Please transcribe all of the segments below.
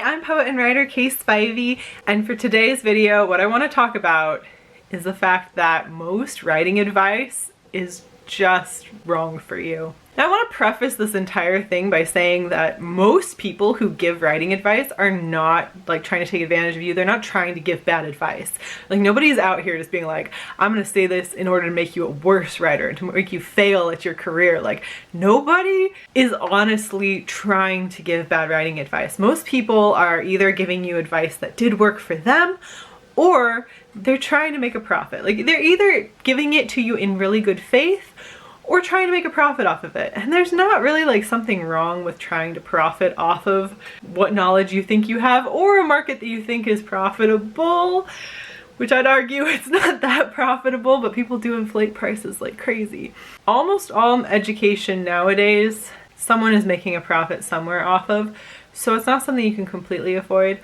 I'm poet and writer Kaye Spivey, and for today's video, what I want to talk about is the fact that most writing advice is just wrong for you. Now, I want to preface this entire thing by saying that most people who give writing advice are not like trying to take advantage of you. They're not trying to give bad advice. Like, nobody's out here just being like, I'm going to say this in order to make you a worse writer and to make you fail at your career. Like, nobody is honestly trying to give bad writing advice. Most people are either giving you advice that did work for them, or they're trying to make a profit. Like, they're either giving it to you in really good faith or trying to make a profit off of it. And there's not really like something wrong with trying to profit off of what knowledge you think you have or a market that you think is profitable, which I'd argue it's not that profitable, but people do inflate prices like crazy. Almost all education nowadays, someone is making a profit somewhere off of, so it's not something you can completely avoid.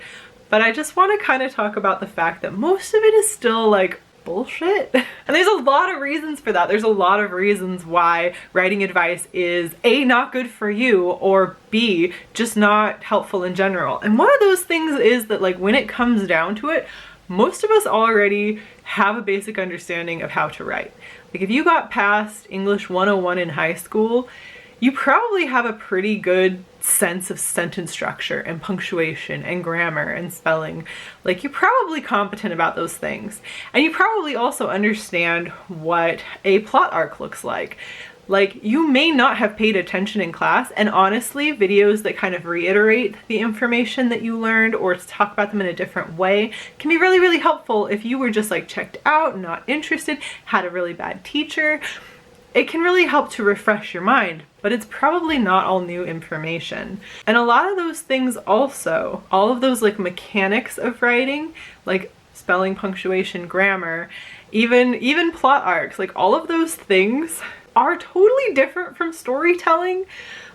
But I just want to kind of talk about the fact that most of it is still like bullshit. And there's a lot of reasons for that. There's a lot of reasons why writing advice is A, not good for you, or B, just not helpful in general. And one of those things is that, like, when it comes down to it, most of us already have a basic understanding of how to write. Like, if you got past English 101 in high school, you probably have a pretty good sense of sentence structure and punctuation and grammar and spelling. Like, you're probably competent about those things. And you probably also understand what a plot arc looks like. Like, you may not have paid attention in class, and honestly, videos that kind of reiterate the information that you learned or talk about them in a different way can be really, really helpful if you were just like checked out, not interested, had a really bad teacher. It can really help to refresh your mind, but it's probably not all new information. And a lot of those things also, all of those like mechanics of writing, like spelling, punctuation, grammar, even plot arcs, like all of those things are totally different from storytelling.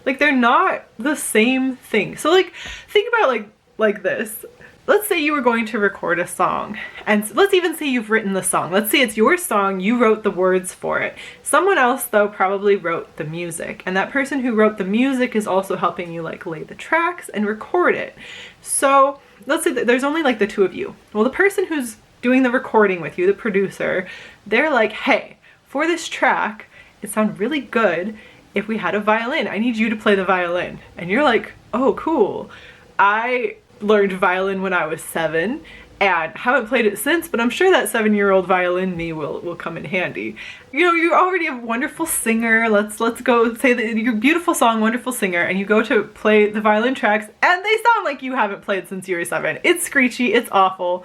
Like, they're not the same thing. So like, think about like this. Let's say you were going to record a song, and let's even say you've written the song. Let's say it's your song, you wrote the words for it. Someone else, though, probably wrote the music, and that person who wrote the music is also helping you like lay the tracks and record it. So let's say that there's only like the two of you. Well, the person who's doing the recording with you, the producer, they're like, hey, for this track, it sounds really good if we had a violin. I need you to play the violin. And you're like, oh, cool. I learned violin when I was 7 and haven't played it since, but I'm sure that 7-year-old violin me will come in handy. You know, you're already a wonderful singer. Let's go say that your beautiful song, wonderful singer, and you go to play the violin tracks and they sound like you haven't played since you were 7. It's screechy, it's awful.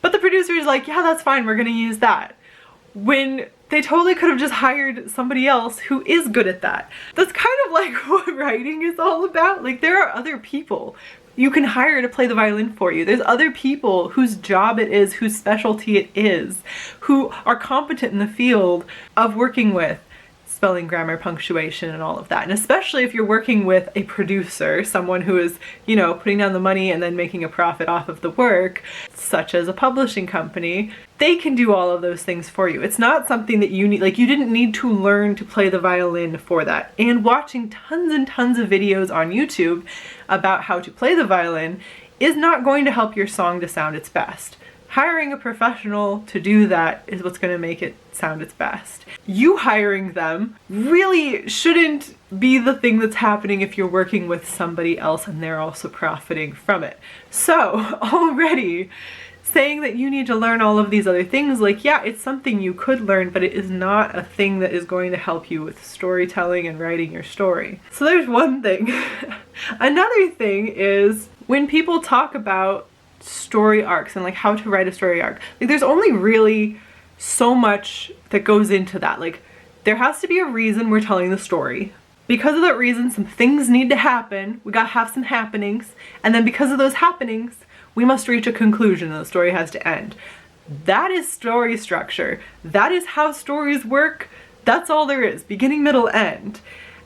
But the producer is like, yeah, that's fine, we're gonna use that. When they totally could have just hired somebody else who is good at that. That's kind of like what writing is all about. Like, there are other people you can hire to play the violin for you. There's other people whose job it is, whose specialty it is, who are competent in the field of working with spelling, grammar, punctuation, and all of that. And especially if you're working with a producer, someone who is, you know, putting down the money and then making a profit off of the work, such as a publishing company, they can do all of those things for you. It's not something that you need, like, you didn't need to learn to play the violin for that. And watching tons and tons of videos on YouTube about how to play the violin is not going to help your song to sound its best. Hiring a professional to do that is what's going to make it sound its best. You hiring them really shouldn't be the thing that's happening if you're working with somebody else and they're also profiting from it. So already saying that you need to learn all of these other things, like, yeah, it's something you could learn, but it is not a thing that is going to help you with storytelling and writing your story. So there's one thing. Another thing is when people talk about story arcs and like how to write a story arc, like, there's only really so much that goes into that. Like, there has to be a reason we're telling the story. Because of that reason, some things need to happen. We gotta have some happenings, and then because of those happenings, we must reach a conclusion and the story has to end. That is story structure. That is how stories work. That's all there is, beginning, middle, end.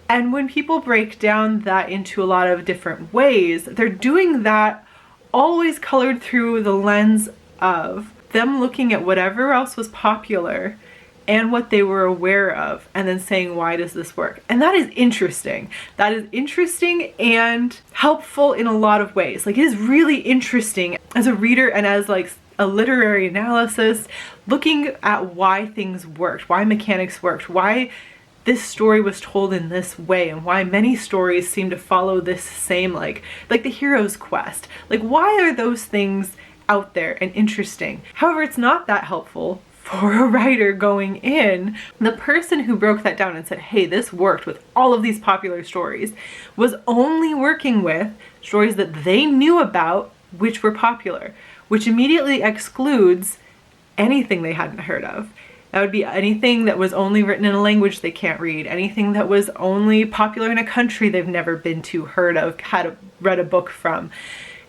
And when people break down that into a lot of different ways, they're doing that always colored through the lens of them looking at whatever else was popular and what they were aware of, and then saying, why does this work? And that is interesting. That is interesting and helpful in a lot of ways. Like, it is really interesting as a reader and as like a literary analysis, looking at why things worked, why mechanics worked, why this story was told in this way, and why many stories seem to follow this same, like the hero's quest. Like, why are those things out there and interesting? However, it's not that helpful for a writer going in. The person who broke that down and said, hey, this worked with all of these popular stories, was only working with stories that they knew about which were popular, which immediately excludes anything they hadn't heard of. That would be anything that was only written in a language they can't read, anything that was only popular in a country they've never been to, heard of, read a book from,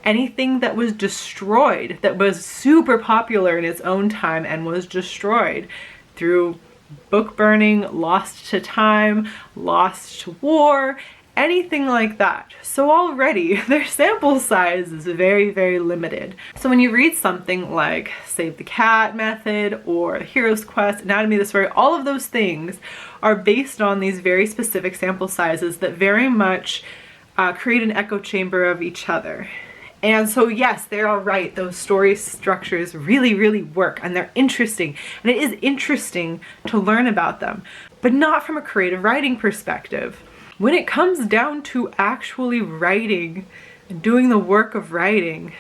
anything that was destroyed, that was super popular in its own time and was destroyed through book burning, lost to time, lost to war, anything like that. So already their sample size is very, very limited. So when you read something like Save the Cat Method or Hero's Quest, Anatomy of the Story, all of those things are based on these very specific sample sizes that very much create an echo chamber of each other. And so yes, they're all right. Those story structures really, really work, and they're interesting. And it is interesting to learn about them, but not from a creative writing perspective. When it comes down to actually writing and doing the work of writing,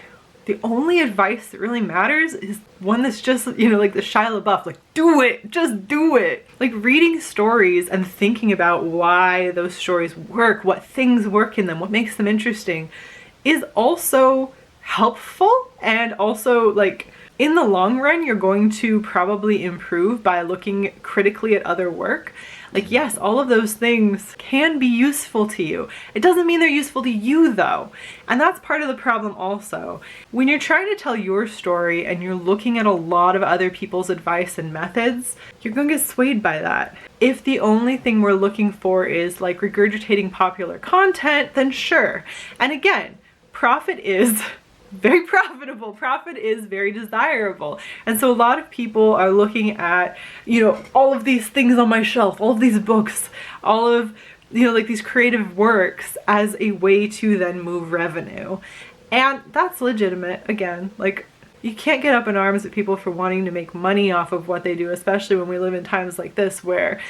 the only advice that really matters is one that's just, you know, like the Shia LaBeouf, like, do it, just do it. Like, reading stories and thinking about why those stories work, what things work in them, what makes them interesting, is also helpful, and also, like, in the long run, you're going to probably improve by looking critically at other work. Like, yes, all of those things can be useful to you. It doesn't mean they're useful to you, though. And that's part of the problem also. When you're trying to tell your story and you're looking at a lot of other people's advice and methods, you're going to get swayed by that. If the only thing we're looking for is like regurgitating popular content, then sure. And again, profit is very profitable. Profit is very desirable. And so a lot of people are looking at, you know, all of these things on my shelf, all of these books, all of, you know, like these creative works as a way to then move revenue. And that's legitimate. Again, like, you can't get up in arms at people for wanting to make money off of what they do, especially when we live in times like this where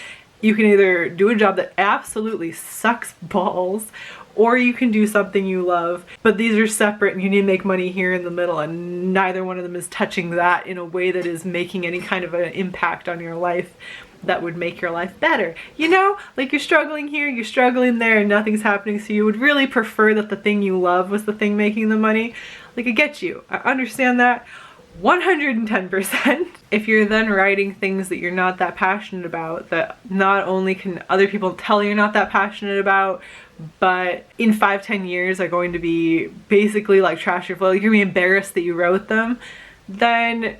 you can either do a job that absolutely sucks balls, or you can do something you love, but these are separate and you need to make money here in the middle, and neither one of them is touching that in a way that is making any kind of an impact on your life that would make your life better. You know, like, you're struggling here, you're struggling there, and nothing's happening, so you would really prefer that the thing you love was the thing making the money. Like, I get you. I understand that 110%. If you're then writing things that you're not that passionate about, that not only can other people tell you're not that passionate about, but in 5-10 years are going to be basically like trash your flow, you're gonna be embarrassed that you wrote them, then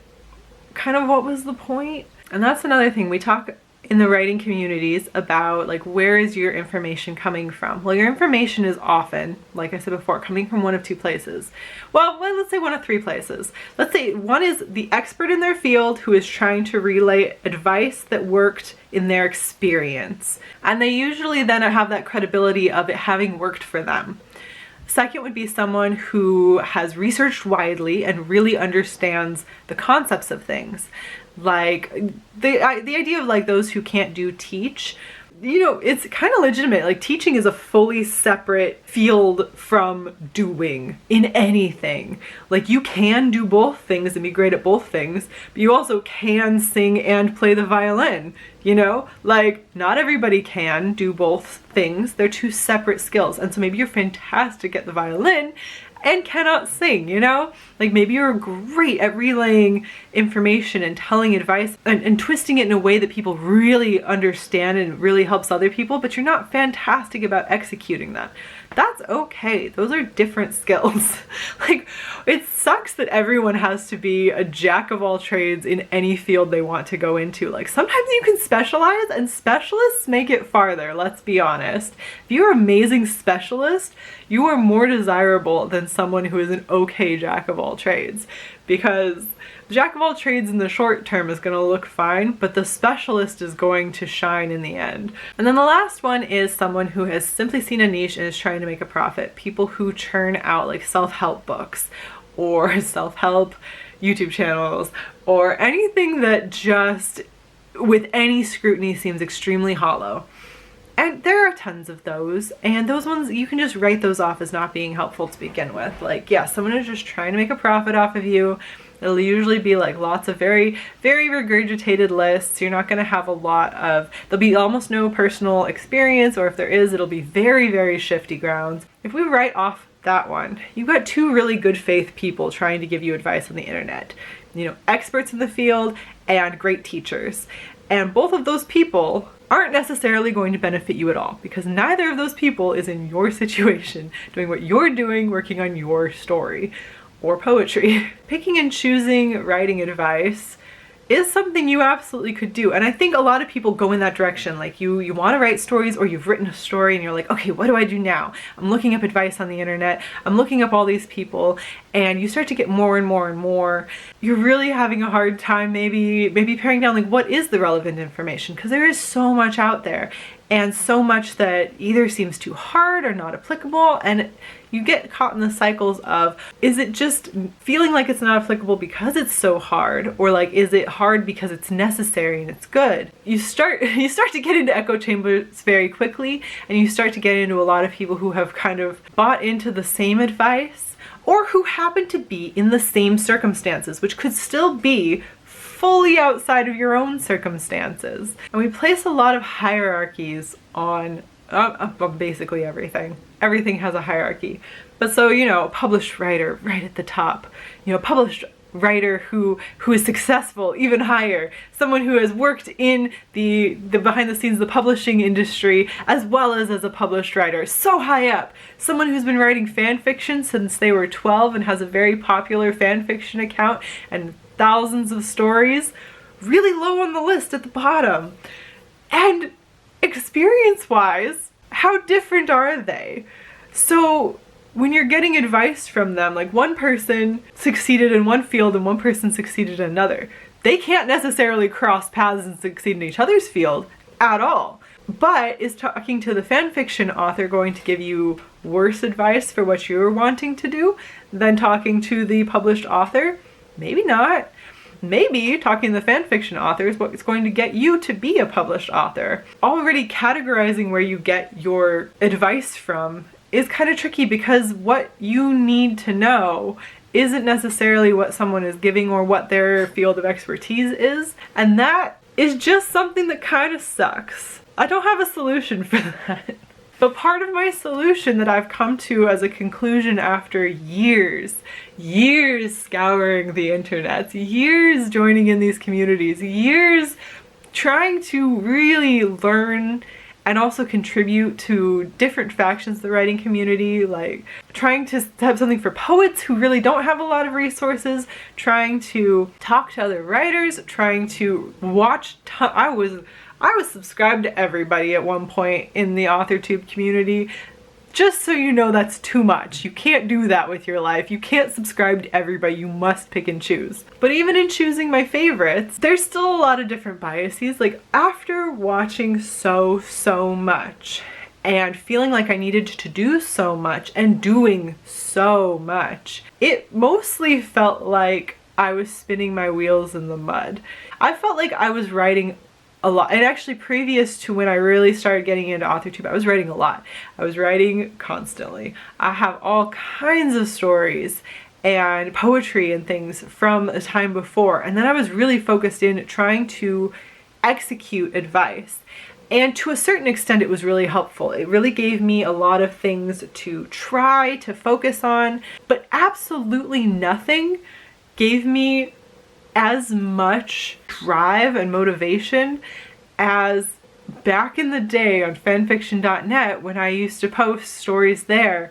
kind of what was the point? And that's another thing. We talk in the writing communities about, like, where is your information coming from? Well, your information is often, like I said before, coming from one of two places. Well, let's say one of three places. Let's say one is the expert in their field who is trying to relay advice that worked in their experience. And they usually then have that credibility of it having worked for them. Second would be someone who has researched widely and really understands the concepts of things. Like, the idea of, like, those who can't teach, you know, it's kind of legitimate. Like, teaching is a fully separate field from doing in anything. Like, you can do both things and be great at both things, but you also can sing and play the violin, you know? Like, not everybody can do both things. They're two separate skills. And so maybe you're fantastic at the violin and cannot sing, you know? Like, maybe you're great at relaying information and telling advice and twisting it in a way that people really understand and really helps other people, but you're not fantastic about executing that. That's okay. Those are different skills. Like, it sucks that everyone has to be a jack of all trades in any field they want to go into. Like, sometimes you can specialize, and specialists make it farther, let's be honest. If you're an amazing specialist, you are more desirable than someone who is an okay jack of all trades, because the jack of all trades in the short term is going to look fine, but the specialist is going to shine in the end. And then the last one is someone who has simply seen a niche and is trying to make a profit. People who churn out like self-help books or self-help YouTube channels or anything that just with any scrutiny seems extremely hollow. And there are tons of those, and those ones, you can just write those off as not being helpful to begin with. Like, yeah, someone is just trying to make a profit off of you. It'll usually be like lots of very, very regurgitated lists. You're not going to have a lot of, there'll be almost no personal experience, or if there is, it'll be very, very shifty grounds. If we write off that one, you've got two really good faith people trying to give you advice on the internet. You know, experts in the field and great teachers. And both of those people aren't necessarily going to benefit you at all, because neither of those people is in your situation, doing what you're doing, working on your story or poetry. Picking and choosing writing advice is something you absolutely could do. And I think a lot of people go in that direction. Like you want to write stories, or you've written a story and you're like, okay, what do I do now? I'm looking up advice on the internet. I'm looking up all these people, and you start to get more and more and more. You're really having a hard time maybe paring down like what is the relevant information, because there is so much out there and so much that either seems too hard or not applicable, and you get caught in the cycles of, is it just feeling like it's not applicable because it's so hard, or like is it hard because it's necessary and it's good? You start to get into echo chambers very quickly, and you start to get into a lot of people who have kind of bought into the same advice, or who happen to be in the same circumstances, which could still be fully outside of your own circumstances. And we place a lot of hierarchies on basically everything. Everything has a hierarchy. But so, you know, a published writer right at the top, you know, published writer who is successful even higher, someone who has worked in the behind the scenes, the publishing industry, as well as a published writer, so high up, someone who's been writing fan fiction since they were 12 and has a very popular fan fiction account and thousands of stories, really low on the list at the bottom. And experience-wise, how different are they? So when you're getting advice from them, like one person succeeded in one field and one person succeeded in another, they can't necessarily cross paths and succeed in each other's field at all. But is talking to the fan fiction author going to give you worse advice for what you're wanting to do than talking to the published author? Maybe not. Maybe talking to the fanfiction author is what's going to get you to be a published author. Already categorizing where you get your advice from is kind of tricky, because what you need to know isn't necessarily what someone is giving or what their field of expertise is. And that is just something that kind of sucks. I don't have a solution for that. But part of my solution that I've come to as a conclusion after years scouring the internet, years joining in these communities, years trying to really learn and also contribute to different factions of the writing community, like trying to have something for poets who really don't have a lot of resources, trying to talk to other writers, trying to watch, I was subscribed to everybody at one point in the AuthorTube community. Just so you know, that's too much. You can't do that with your life. You can't subscribe to everybody. You must pick and choose. But even in choosing my favorites, there's still a lot of different biases. Like, after watching so much and feeling like I needed to do so much and doing so much, it mostly felt like I was spinning my wheels in the mud. I felt like I was writing a lot. And actually, previous to when I really started getting into AuthorTube, I was writing a lot. I was writing constantly. I have all kinds of stories and poetry and things from a time before. And then I was really focused in trying to execute advice. And to a certain extent, it was really helpful. It really gave me a lot of things to try to focus on, but absolutely nothing gave me as much drive and motivation as back in the day on fanfiction.net when I used to post stories there,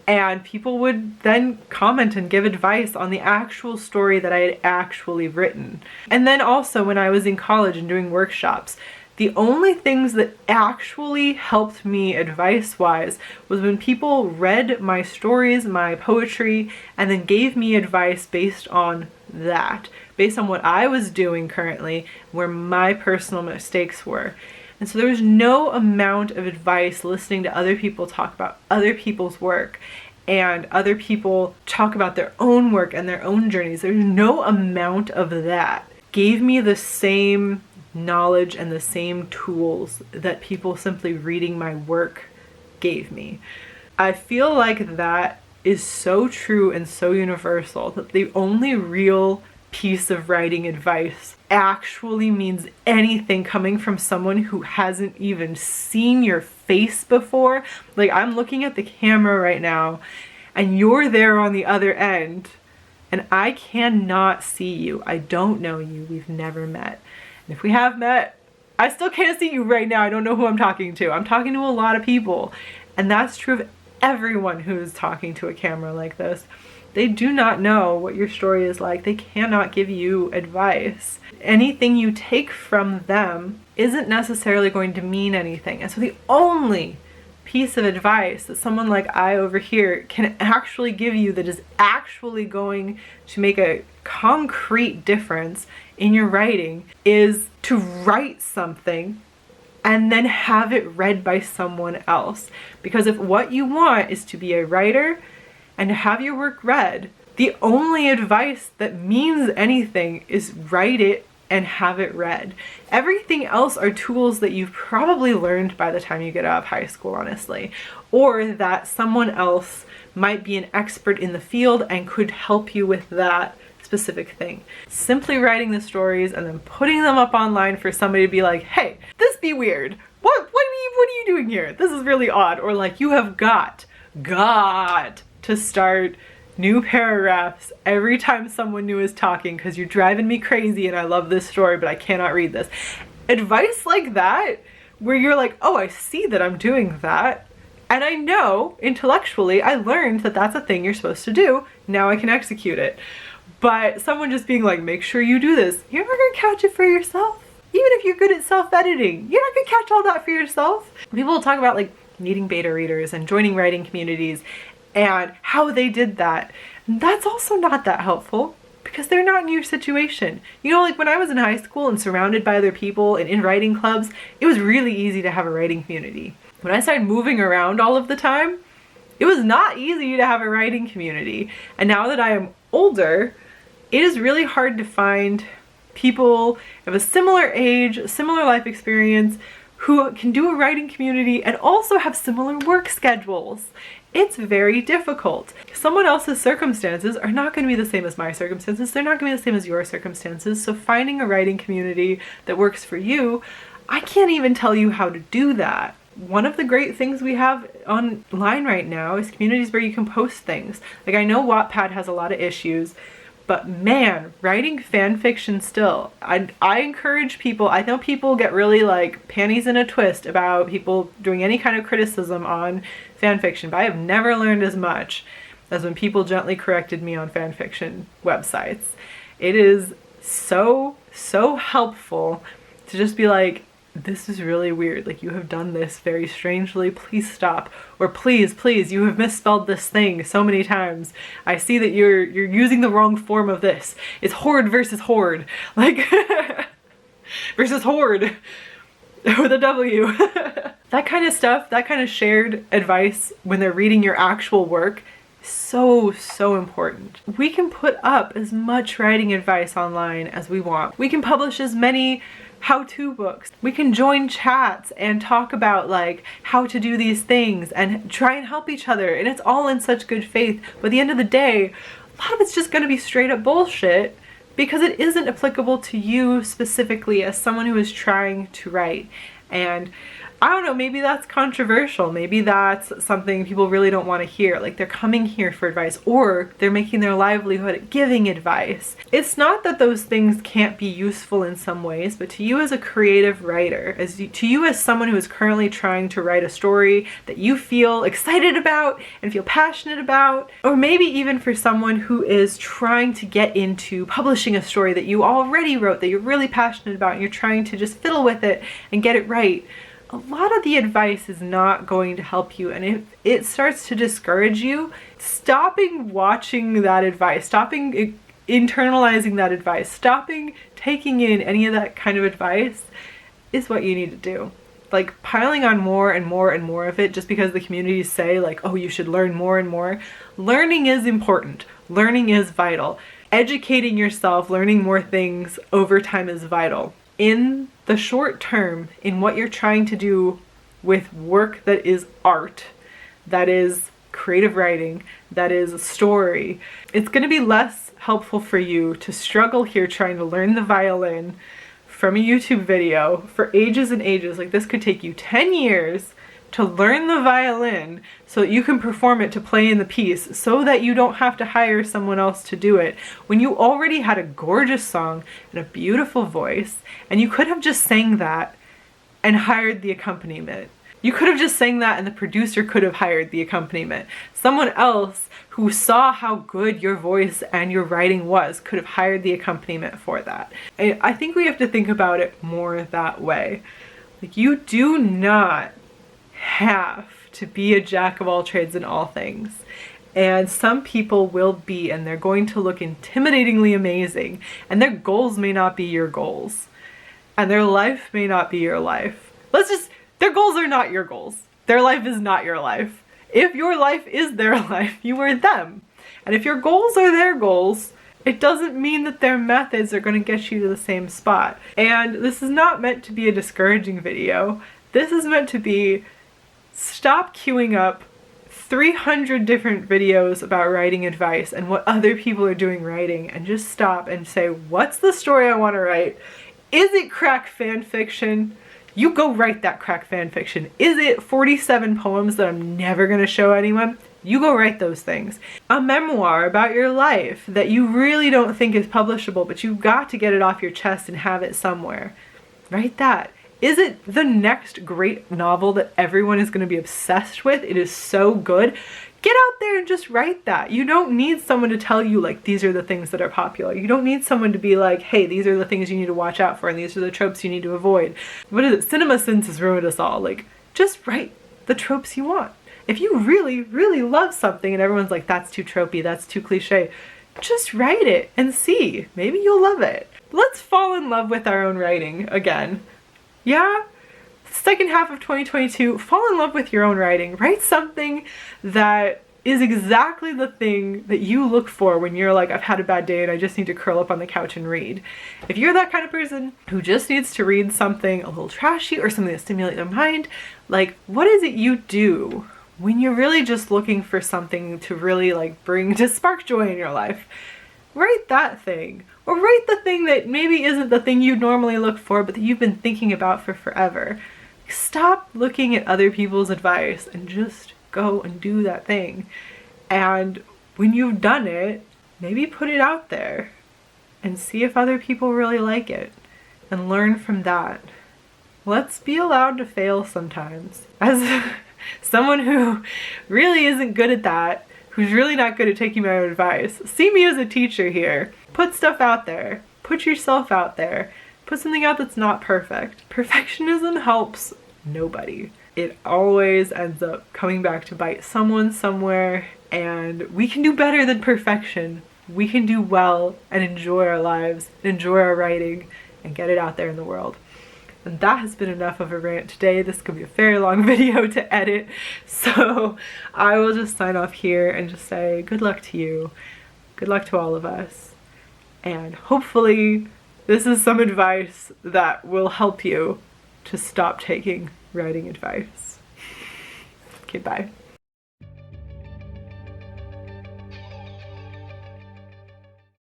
and people would then comment and give advice on the actual story that I had actually written. And then also when I was in college and doing workshops, the only things that actually helped me advice-wise was when people read my stories, my poetry, and then gave me advice based on that, based on what I was doing currently, where my personal mistakes were. And so there was no amount of advice listening to other people talk about other people's work and other people talk about their own work and their own journeys. There's no amount of that gave me the same knowledge and the same tools that people simply reading my work gave me. I feel like that is so true and so universal that the only real piece of writing advice actually means anything coming from someone who hasn't even seen your face before. Like, I'm looking at the camera right now and you're there on the other end and I cannot see you. I don't know you. We've never met. And if we have met, I still can't see you right now. I don't know who I'm talking to. I'm talking to a lot of people, and that's true of everyone who's talking to a camera like this. They do not know what your story is like. They cannot give you advice. Anything you take from them isn't necessarily going to mean anything. And so the only piece of advice that someone like I over here can actually give you that is actually going to make a concrete difference in your writing is to write something and then have it read by someone else. Because if what you want is to be a writer and to have your work read, the only advice that means anything is write it and have it read. Everything else are tools that you've probably learned by the time you get out of high school, honestly, or that someone else might be an expert in the field and could help you with that specific thing. Simply writing the stories and then putting them up online for somebody to be like, hey, this be weird. What are you doing here? This is really odd. Or like, you have got to start new paragraphs every time someone new is talking because you're driving me crazy and I love this story, but I cannot read this. Advice like that, where you're like, oh, I see that I'm doing that. And I know intellectually, I learned that that's a thing you're supposed to do. Now I can execute it. But someone just being like, make sure you do this. You're not gonna catch it for yourself. Even if you're good at self-editing, you're not gonna catch all that for yourself. People will talk about like needing beta readers and joining writing communities and how they did that. That's also not that helpful because they're not in your situation. You know, like when I was in high school and surrounded by other people and in writing clubs, it was really easy to have a writing community. When I started moving around all of the time, it was not easy to have a writing community. And now that I am older, it is really hard to find people of a similar age, similar life experience, who can do a writing community and also have similar work schedules. It's very difficult. Someone else's circumstances are not going to be the same as my circumstances. They're not going to be the same as your circumstances. So finding a writing community that works for you, I can't even tell you how to do that. One of the great things we have online right now is communities where you can post things. Like, I know Wattpad has a lot of issues, but man, writing fan fiction still. I encourage people, I know people get really like panties in a twist about people doing any kind of criticism on fan fiction, but I have never learned as much as when people gently corrected me on fan fiction websites. It is so helpful to just be like, this is really weird. Like, you have done this very strangely. Please stop. Or please, you have misspelled this thing so many times. I see that you're using the wrong form of this. It's horde versus horde. Like, versus horde with a W. That kind of stuff, that kind of shared advice when they're reading your actual work, so important. We can put up as much writing advice online as we want. We can publish as many how-to books. We can join chats and talk about like how to do these things and try and help each other, and it's all in such good faith. But at the end of the day, a lot of it's just going to be straight up bullshit because it isn't applicable to you specifically as someone who is trying to write. And I don't know, maybe that's controversial. Maybe that's something people really don't want to hear. Like, they're coming here for advice, or they're making their livelihood at giving advice. It's not that those things can't be useful in some ways, but to you as a creative writer, to you as someone who is currently trying to write a story that you feel excited about and feel passionate about, or maybe even for someone who is trying to get into publishing a story that you already wrote, that you're really passionate about, and you're trying to just fiddle with it and get it right, a lot of the advice is not going to help you. And if it starts to discourage you, stopping watching that advice, stopping internalizing that advice, stopping taking in any of that kind of advice is what you need to do. Like, piling on more and more and more of it just because the communities say, like, oh, you should learn more and more. Learning is important. Learning is vital. Educating yourself, learning more things over time is vital. In the short term, in what you're trying to do with work that is art, that is creative writing, that is a story, it's going to be less helpful for you to struggle here trying to learn the violin from a YouTube video for ages and ages. Like, this could take you 10 years to learn the violin so that you can perform it to play in the piece, so that you don't have to hire someone else to do it, when you already had a gorgeous song and a beautiful voice, and you could have just sang that and hired the accompaniment. You could have just sang that and the producer could have hired the accompaniment. Someone else who saw how good your voice and your writing was could have hired the accompaniment for that. And I think we have to think about it more that way. Like, you do not have to be a jack of all trades in all things. And some people will be, and they're going to look intimidatingly amazing, and their goals may not be your goals, and their life may not be your life. Their goals are not your goals. Their life is not your life. If your life is their life, you are them. And if your goals are their goals, it doesn't mean that their methods are going to get you to the same spot. And this is not meant to be a discouraging video. This is meant to be, stop queuing up 300 different videos about writing advice and what other people are doing writing, and just stop and say, what's the story I want to write? Is it crack fan fiction? You go write that crack fan fiction. Is it 47 poems that I'm never going to show anyone? You go write those things. A memoir about your life that you really don't think is publishable, but you've got to get it off your chest and have it somewhere. Write that. Is it the next great novel that everyone is going to be obsessed with? It is so good. Get out there and just write that. You don't need someone to tell you, like, these are the things that are popular. You don't need someone to be like, hey, these are the things you need to watch out for, and these are the tropes you need to avoid. What is it? CinemaSins has ruined us all. Like, just write the tropes you want. If you really, really love something and everyone's like, that's too tropey, that's too cliche, just write it and see. Maybe you'll love it. Let's fall in love with our own writing again. Yeah? Second half of 2022, fall in love with your own writing. Write something that is exactly the thing that you look for when you're like, I've had a bad day and I just need to curl up on the couch and read. If you're that kind of person who just needs to read something a little trashy or something to stimulate their mind, like, what is it you do when you're really just looking for something to really, like, to spark joy in your life? Write that thing. Or write the thing that maybe isn't the thing you normally look for, but that you've been thinking about for forever. Stop looking at other people's advice and just go and do that thing. And when you've done it, maybe put it out there and see if other people really like it and learn from that. Let's be allowed to fail sometimes. As someone who really isn't good at that, who's really not good at taking my own advice, see me as a teacher here. Put stuff out there. Put yourself out there. Put something out that's not perfect. Perfectionism helps nobody. It always ends up coming back to bite someone somewhere, and we can do better than perfection. We can do well and enjoy our lives, enjoy our writing, and get it out there in the world. And that has been enough of a rant today. This could be a very long video to edit, so I will just sign off here and just say good luck to you. Good luck to all of us. And hopefully this is some advice that will help you to stop taking writing advice. Okay, bye.